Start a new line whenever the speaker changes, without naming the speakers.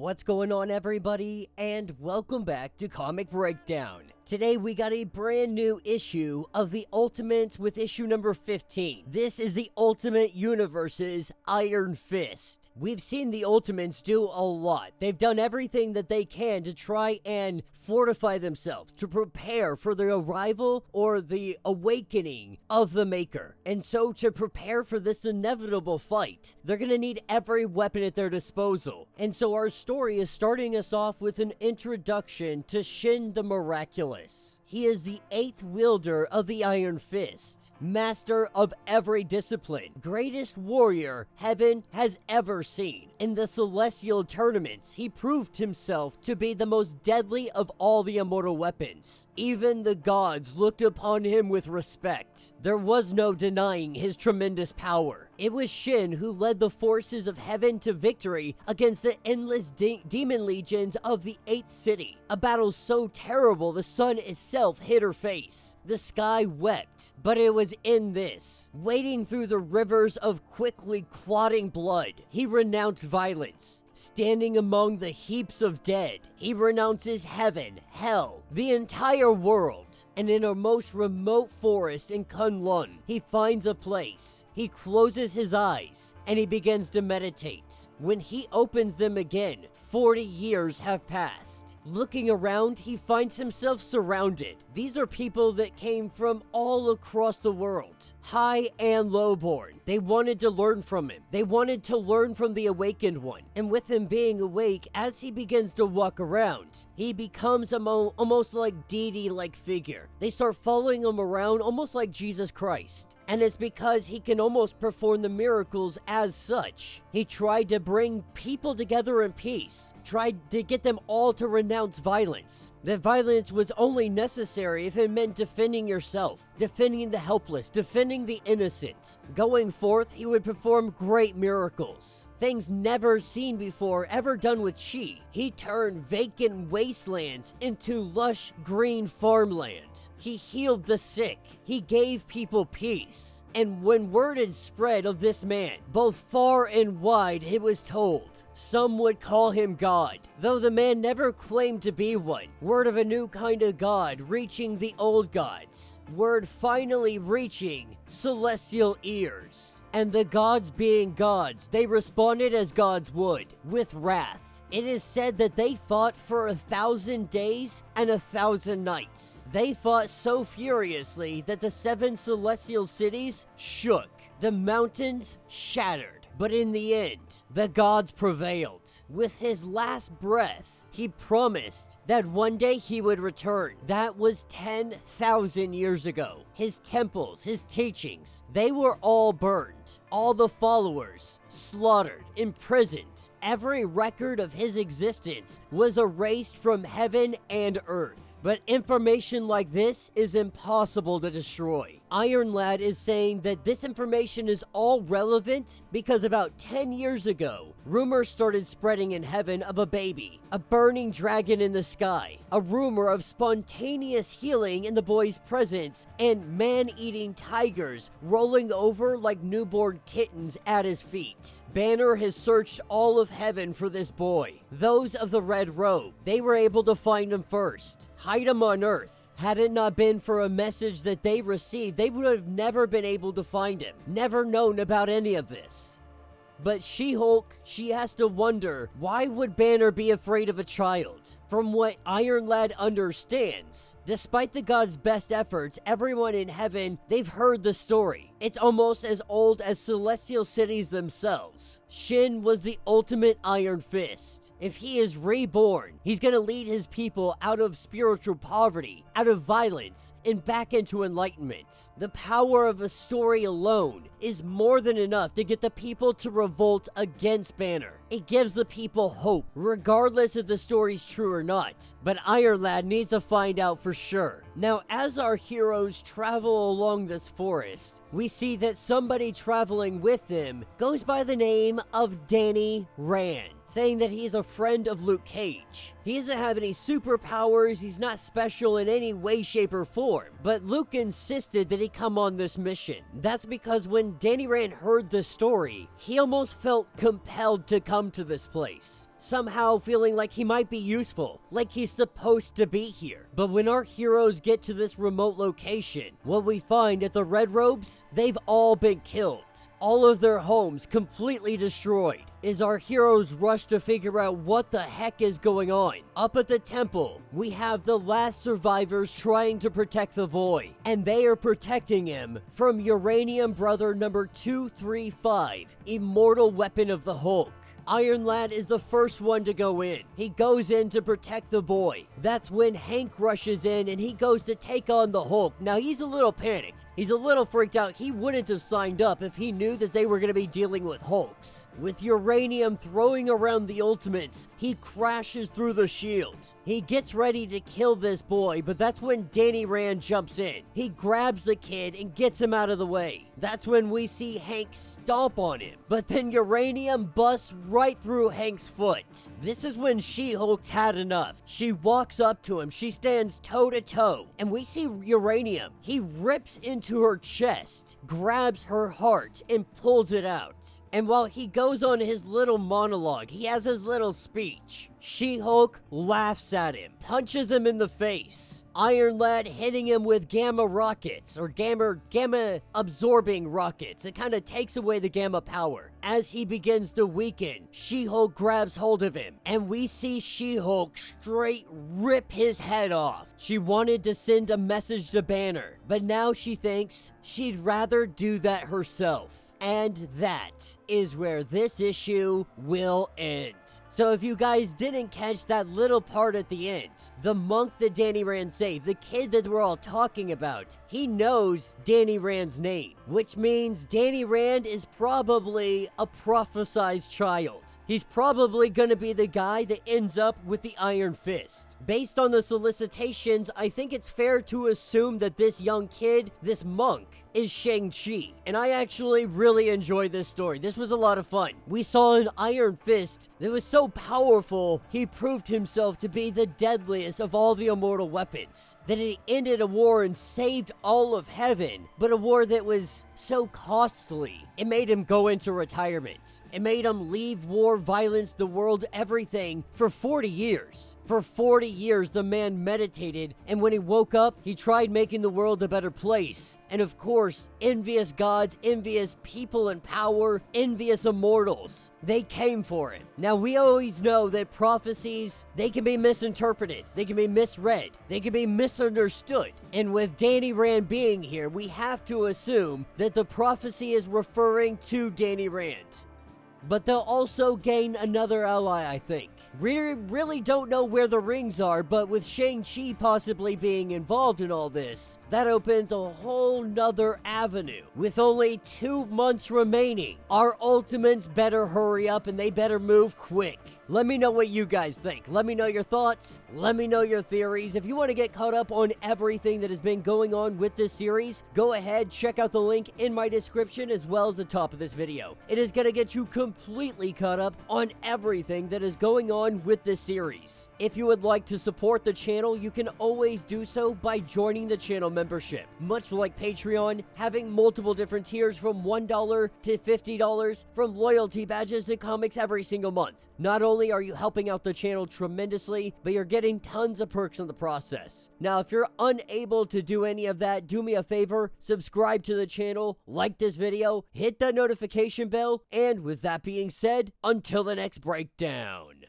What's going on, everybody, and welcome back to Comic Breakdown. Today we got a brand new issue of the Ultimates with issue number 15. This is the Ultimate Universe's Iron Fist. We've seen the Ultimates do a lot. They've done everything that they can to try and fortify themselves, to prepare for the arrival or the awakening of the Maker. And so to prepare for this inevitable fight, they're going to need every weapon at their disposal. And so our story is starting us off with an introduction to Shin the Miraculous. He is the 8th wielder of the Iron Fist, master of every discipline, greatest warrior heaven has ever seen. In the celestial tournaments, he proved himself to be the most deadly of all the immortal weapons. Even the gods looked upon him with respect. There was no denying his tremendous power. It was Shin who led the forces of heaven to victory against the endless demon legions of the 8th city. A battle so terrible the sun itself hid her face. The sky wept, but it was in this, wading through the rivers of quickly clotting blood, he renounced violence. Standing among the heaps of dead, he renounces heaven, hell, the entire world. And in a most remote forest in Kunlun, he finds a place. He closes his eyes, and he begins to meditate. When he opens them again, 40 years have passed. Looking around, he finds himself surrounded. These are people that came from all across the world, high and lowborn. They wanted to learn from him. They wanted to learn from the Awakened One. And with him being awake, as he begins to walk around, he becomes almost like deity-like figure. They start following him around almost like Jesus Christ. And it's because he can almost perform the miracles as such. He tried to bring people together in peace, tried to get them all to renounce violence. That violence was only necessary if it meant defending yourself, defending the helpless, defending the innocent. Going forth, he would perform great miracles. Things never seen before, ever done with Chi. He turned vacant wastelands into lush green farmland. He healed the sick. He gave people peace. And when word had spread of this man, both far and wide, it was told, some would call him God, though the man never claimed to be one. Word of a new kind of God reaching the old gods. Word finally reaching celestial ears. And the gods being gods, they responded as gods would, with wrath. It is said that they fought for 1,000 days and 1,000 nights. They fought so furiously that the 7 celestial cities shook. The mountains shattered. But in the end, the gods prevailed. With his last breath, he promised that one day he would return. That was 10,000 years ago. His temples, his teachings, they were all burned. All the followers slaughtered, imprisoned. Every record of his existence was erased from heaven and earth. But information like this is impossible to destroy. Iron Lad is saying that this information is all relevant because about 10 years ago, rumors started spreading in heaven of a baby, a burning dragon in the sky, a rumor of spontaneous healing in the boy's presence, and man-eating tigers rolling over like newborn kittens at his feet. Banner has searched all of heaven for this boy. Those of the red robe, they were able to find him first, hide him on earth. Had it not been for a message that they received, they would have never been able to find him, never known about any of this. But She-Hulk, she has to wonder, why would Banner be afraid of a child? From what Iron Lad understands, despite the gods' best efforts, everyone in heaven, they've heard the story. It's almost as old as celestial cities themselves. Shin was the ultimate Iron Fist. If he is reborn, he's gonna lead his people out of spiritual poverty, out of violence, and back into enlightenment. The power of a story alone is more than enough to get the people to revolt against Banner. It gives the people hope, regardless if the story's true or not. But Iron Lad needs to find out for sure. Now, as our heroes travel along this forest, we see that somebody traveling with them goes by the name of Danny Rand. saying that he's a friend of Luke Cage. He doesn't have any superpowers, he's not special in any way, shape, or form, but Luke insisted that he come on this mission. That's because when Danny Rand heard the story, he almost felt compelled to come to this place, somehow feeling like he might be useful, like he's supposed to be here. But when our heroes get to this remote location, what we find at the Red Robes, they've all been killed. All of their homes completely destroyed. As our heroes rush to figure out what the heck is going on. Up at the temple, we have the last survivors trying to protect the boy, and they are protecting him from Uranium Brother number 235, Immortal Weapon of the Hulk. Iron Lad is the first one to go in. He goes in to protect the boy. That's when Hank rushes in and he goes to take on the Hulk. Now he's a little panicked. He's a little freaked out. He wouldn't have signed up if he knew that they were going to be dealing with Hulks. With Uranium throwing around the ultimates, he crashes through the shield. He gets ready to kill this boy, but that's when Danny Rand jumps in. He grabs the kid and gets him out of the way. That's when we see Hank stomp on him. But then Uranium busts right through Hank's foot. This is when She-Hulk's had enough. She walks up to him. She stands toe to toe. And we see Uranium. He rips into her chest, grabs her heart, and pulls it out. And while he goes on his little monologue, he has his little speech. She-Hulk laughs at him, punches him in the face. Iron Lad hitting him with gamma rockets, or gamma absorbing rockets. It kind of takes away the gamma power. As he begins to weaken, She-Hulk grabs hold of him, and we see She-Hulk straight rip his head off. She wanted to send a message to Banner, but now she thinks she'd rather do that herself. And that is where this issue will end. So if you guys didn't catch that little part at the end, the monk that Danny Rand saved, the kid that we're all talking about, he knows Danny Rand's name, which means Danny Rand is probably a prophesied child. He's probably gonna be the guy that ends up with the Iron Fist. Based on the solicitations, I think it's fair to assume that this young kid, this monk, is Shang-Chi. And I actually really enjoyed this story. This was a lot of fun. We saw an Iron Fist that was so powerful, he proved himself to be the deadliest of all the immortal weapons. That he ended a war and saved all of heaven, but a war that was so costly. It made him go into retirement. It made him leave war, violence, the world, everything for 40 years. For 40 years, the man meditated, and when he woke up, he tried making the world a better place. And of course, envious gods, envious people in power, envious immortals, they came for him. Now, we always know that prophecies, they can be misinterpreted, they can be misread, they can be misunderstood. And with Danny Rand being here, we have to assume that the prophecy is referring to Danny Rand. But they'll also gain another ally, I think. We really don't know where the rings are, but with Shang-Chi possibly being involved in all this, that opens a whole nother avenue. With only 2 months remaining, our Ultimates better hurry up and they better move quick. Let me know what you guys think. Let me know your thoughts. Let me know your theories. If you want to get caught up on everything that has been going on with this series, go ahead, check out the link in my description as well as the top of this video. It is going to get you completely caught up on everything that is going on with this series. If you would like to support the channel, you can always do so by joining the channel membership. Much like Patreon, having multiple different tiers from $1 to $50, from loyalty badges to comics every single month. Not only are you helping out the channel tremendously, but you're getting tons of perks in the process. Now, if you're unable to do any of that, do me a favor, subscribe to the channel, like this video, hit that notification bell, and with that being said, until the next breakdown.